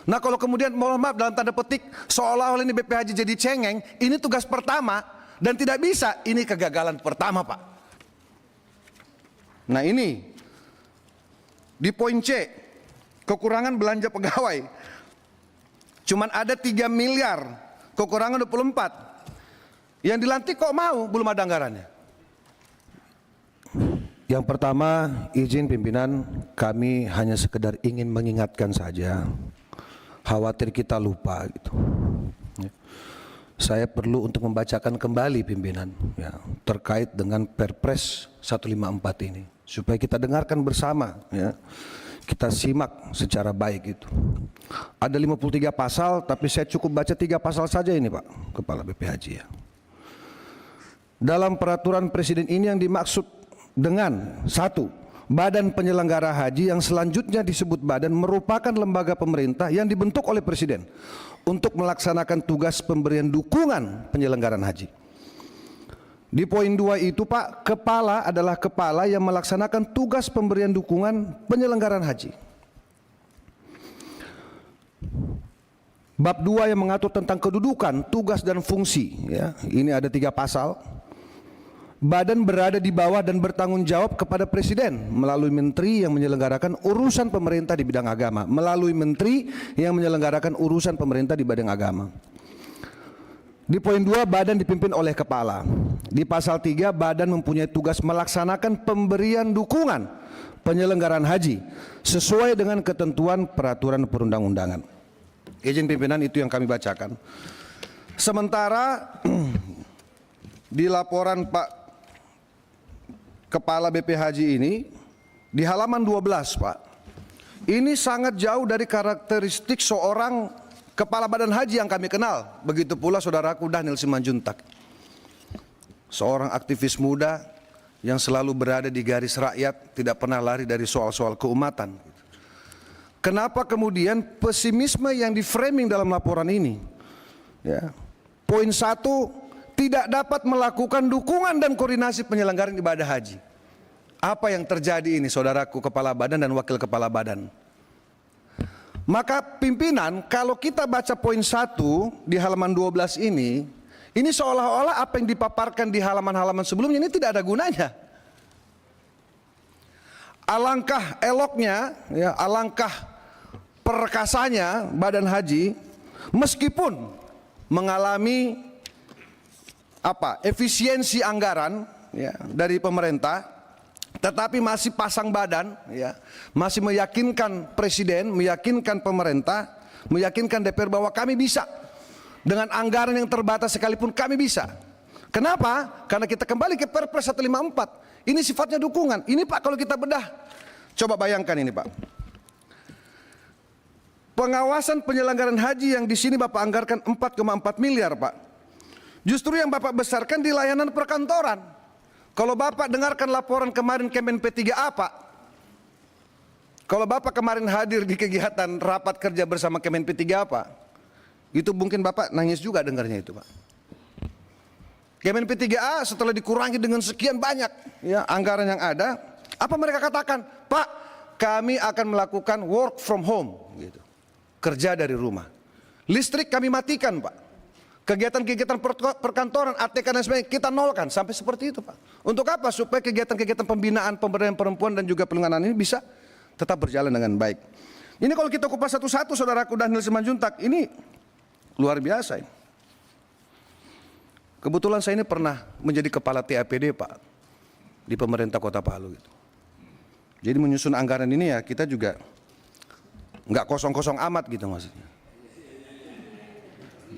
Nah kalau kemudian mohon maaf dalam tanda petik seolah-olah ini BPHJ jadi cengeng, ini tugas pertama dan tidak bisa, ini kegagalan pertama Pak. Nah ini di poin C, kekurangan belanja pegawai. Cuman ada 3 miliar, kekurangan 24. Yang dilantik kok mau, belum ada anggarannya. Yang pertama, izin pimpinan, kami hanya sekedar ingin mengingatkan saja. Khawatir kita lupa gitu. Saya perlu untuk membacakan kembali pimpinan ya, terkait dengan Perpres 154 ini supaya kita dengarkan bersama ya. Kita simak secara baik itu. Ada 53 pasal tapi saya cukup baca 3 pasal saja ini Pak Kepala BPHJ ya. Dalam peraturan presiden ini yang dimaksud dengan 1. Badan penyelenggara haji yang selanjutnya disebut badan merupakan lembaga pemerintah yang dibentuk oleh presiden untuk melaksanakan tugas pemberian dukungan penyelenggaraan haji. Di poin 2 itu Pak, kepala adalah kepala yang melaksanakan tugas pemberian dukungan penyelenggaraan haji. Bab 2 yang mengatur tentang kedudukan, tugas dan fungsi ya. Ini ada 3 pasal. Badan berada di bawah dan bertanggung jawab kepada presiden melalui menteri yang menyelenggarakan urusan pemerintah di bidang agama, melalui menteri yang menyelenggarakan urusan pemerintah di bidang agama. Di poin 2 badan dipimpin oleh kepala. Di pasal 3 badan mempunyai tugas melaksanakan pemberian dukungan penyelenggaraan haji sesuai dengan ketentuan peraturan perundang-undangan. Izin pimpinan, itu yang kami bacakan. Sementara di laporan Pak Kepala BPHJ ini di halaman 12 Pak, ini sangat jauh dari karakteristik seorang kepala badan haji yang kami kenal. Begitu pula saudaraku Dhanil Simanjuntak, seorang aktivis muda yang selalu berada di garis rakyat, tidak pernah lari dari soal-soal keumatan. Kenapa kemudian pesimisme yang di framing dalam laporan ini ya. Poin 1, tidak dapat melakukan dukungan dan koordinasi penyelenggaraan ibadah haji. Apa yang terjadi ini saudaraku kepala badan dan wakil kepala badan? Maka pimpinan, kalau kita baca poin 1 di halaman 12 ini seolah-olah apa yang dipaparkan di halaman-halaman sebelumnya ini tidak ada gunanya. Alangkah eloknya, ya, alangkah perkasanya badan haji meskipun mengalami efisiensi anggaran ya, dari pemerintah, tetapi masih pasang badan ya, masih meyakinkan presiden, meyakinkan pemerintah, meyakinkan DPR bahwa kami bisa dengan anggaran yang terbatas sekalipun kami bisa. Kenapa? Karena kita kembali ke Perpres 154. Ini sifatnya dukungan. Ini Pak, kalau kita bedah, coba bayangkan ini Pak. Pengawasan penyelenggaraan haji yang di sini Bapak anggarkan 4,4 miliar Pak. Justru yang Bapak besarkan di layanan perkantoran. Kalau Bapak dengarkan laporan kemarin Kemen P3A Pak, kalau Bapak kemarin hadir di kegiatan rapat kerja bersama Kemen P3A Pak, itu mungkin Bapak nangis juga dengarnya itu Pak. Kemen P3A setelah dikurangi dengan sekian banyak ya, anggaran yang ada, apa mereka katakan? Pak, kami akan melakukan work from home gitu. Kerja dari rumah. Listrik kami matikan Pak. Kegiatan-kegiatan perkantoran, ATK dan sebagainya kita nolkan, sampai seperti itu Pak. Untuk apa? Supaya kegiatan-kegiatan pembinaan pemberdayaan perempuan dan juga pelanggaran ini bisa tetap berjalan dengan baik. Ini kalau kita kupas satu-satu saudaraku Dhanil Simanjuntak, ini luar biasa ini. Kebetulan saya ini pernah menjadi kepala TAPD Pak di pemerintah Kota Palu gitu. Jadi menyusun anggaran ini ya kita juga nggak kosong-kosong amat gitu maksudnya.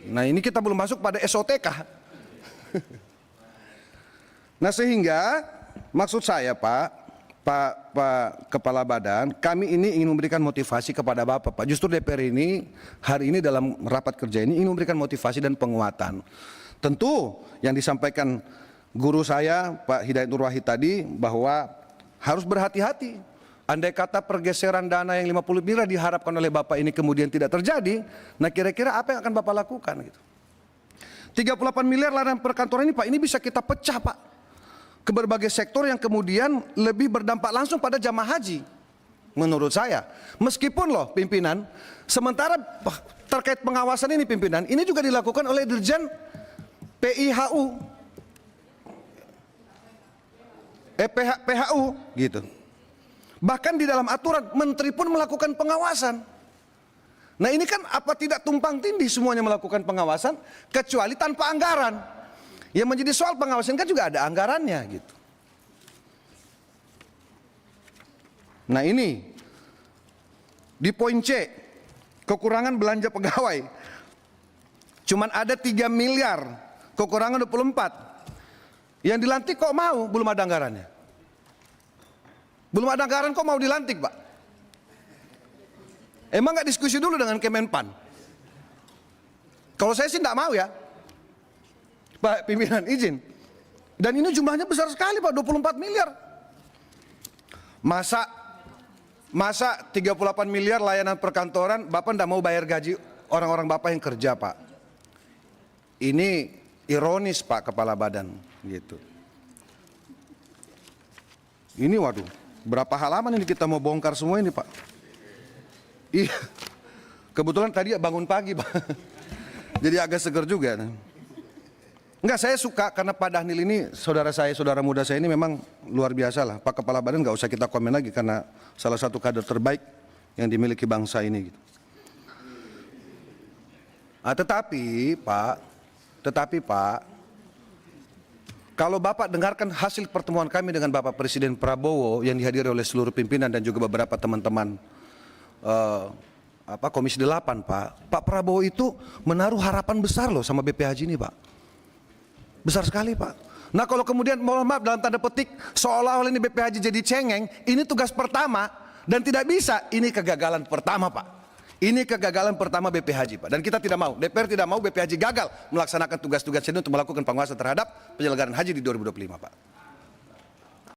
Nah ini kita belum masuk pada SOTK. Nah sehingga maksud saya Pak Kepala Badan, kami ini ingin memberikan motivasi kepada Bapak Pak. Justru DPR ini hari ini dalam rapat kerja ini ingin memberikan motivasi dan penguatan. Tentu yang disampaikan guru saya Pak Hidayat Nur Wahid tadi bahwa harus berhati-hati. Andai kata pergeseran dana yang 50 miliar diharapkan oleh Bapak ini kemudian tidak terjadi, nah kira-kira apa yang akan Bapak lakukan gitu. 38 miliar layanan perkantoran ini Pak, ini bisa kita pecah Pak ke berbagai sektor yang kemudian lebih berdampak langsung pada jamaah haji. menurut saya. Meskipun loh pimpinan, sementara terkait pengawasan ini pimpinan, ini juga dilakukan oleh Dirjen PIHU, PHU gitu. Bahkan di dalam aturan menteri pun melakukan pengawasan. Nah ini kan apa tidak tumpang tindih semuanya melakukan pengawasan kecuali tanpa anggaran. Yang menjadi soal pengawasan kan juga ada anggarannya gitu. Nah ini di poin C, kekurangan belanja pegawai. Cuman ada 3 miliar, kekurangan 24. Yang dilantik kok mau, belum ada anggarannya. Belum ada anggaran kok mau dilantik, Pak? Emang nggak diskusi dulu dengan Kemenpan? Kalau saya sih nggak mau ya, Pak pimpinan izin. Dan ini jumlahnya besar sekali Pak, 24 miliar. Masa 38 miliar layanan perkantoran, Bapak nggak mau bayar gaji orang-orang Bapak yang kerja Pak. Ini ironis Pak Kepala Badan gitu. Ini waduh, berapa halaman ini kita mau bongkar semua ini Pak. Iya, kebetulan tadi bangun pagi Pak, jadi agak seger juga. Enggak, saya suka karena Pak Dhanil ini saudara saya, saudara muda saya ini memang luar biasa lah. Pak Kepala Badan nggak usah kita komen lagi karena salah satu kader terbaik yang dimiliki bangsa ini. Gitu. Tetapi Pak, kalau Bapak dengarkan hasil pertemuan kami dengan Bapak Presiden Prabowo yang dihadiri oleh seluruh pimpinan dan juga beberapa teman-teman Komisi 8 Pak Prabowo itu menaruh harapan besar loh sama BP Haji ini Pak, besar sekali Pak. Nah kalau kemudian mohon maaf dalam tanda petik seolah-olah ini BP Haji jadi cengeng, ini tugas pertama dan tidak bisa, ini kegagalan pertama Pak. Ini kegagalan pertama BP Haji Pak, dan kita tidak mau, DPR tidak mau BP Haji gagal melaksanakan tugas-tugas ini untuk melakukan pengawasan terhadap penyelenggaraan haji di 2025 Pak.